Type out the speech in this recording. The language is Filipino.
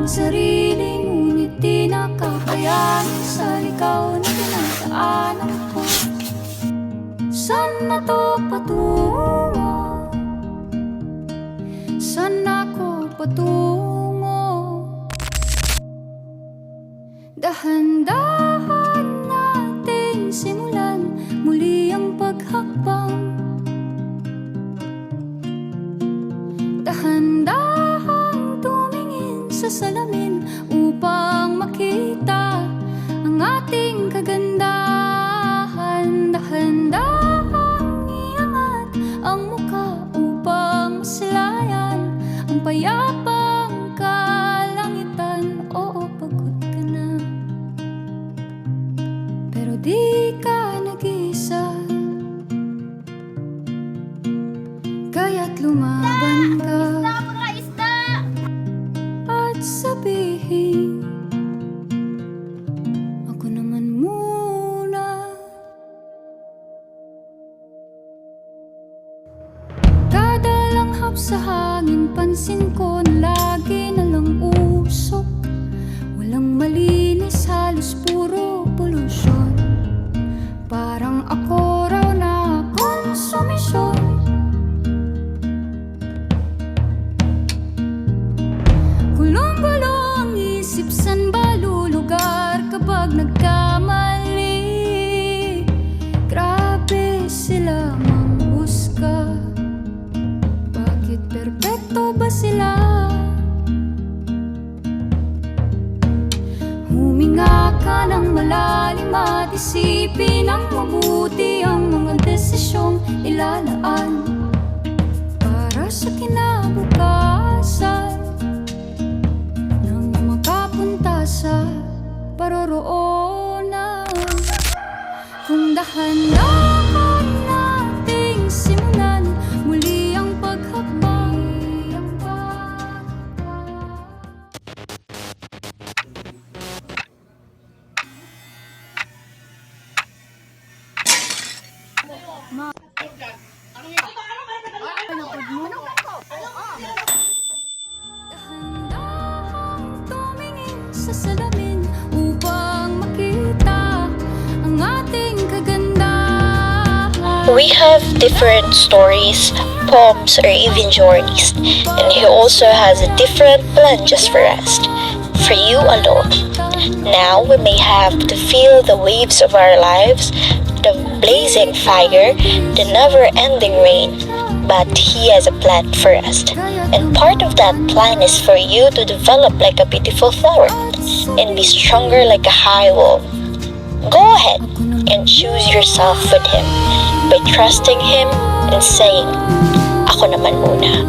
sarili, ngunit di nakakayanan sa ikaw na dinadaanan ko. Saan na to patungo? Saan ako patungo? Dahan-dahan nating simulan muli ang paghakbang. Dahan-dahang tumingin sa salamin upang makita ang ating kagandahan. Dahan-dahang iangat ang mukha upang masilayan ang payapang kalangitan. Oo, pagod ka na, pero di ka nag-iisa, kaya't lumaban ka at sabihin, ako naman muna. Kada langhap sa hangin, pansin ko na lagi na lang usok. Walang malinis, halos puro polusyon. Parang ako raw na konsumisyon. Gulong-gulo ang isip, san ba lulugar kapag nagkamali? Grabe sila manghusga, bakit perpekto ba sila? Huminga ka ng malalim at isipin ng mabuti ang mga desisyong ilalaan para sa kinabukasan, nang makapunta sa paroroonan. Kung dahan-dahan nating simulan muli ang paghakbang. Dahan-dahang tumingin sa salamin upang makita ang ating kagandahan. We have different stories, poems, or even journeys, and He also has a different plan just for us, for you alone. Now we may have to feel the waves of our lives, the blazing fire, the never-ending rain, but He has a plan for us. And part of that plan is for you to develop like a beautiful flower and be stronger like a high wall. Go ahead and choose yourself with Him by trusting Him and saying, ako naman muna.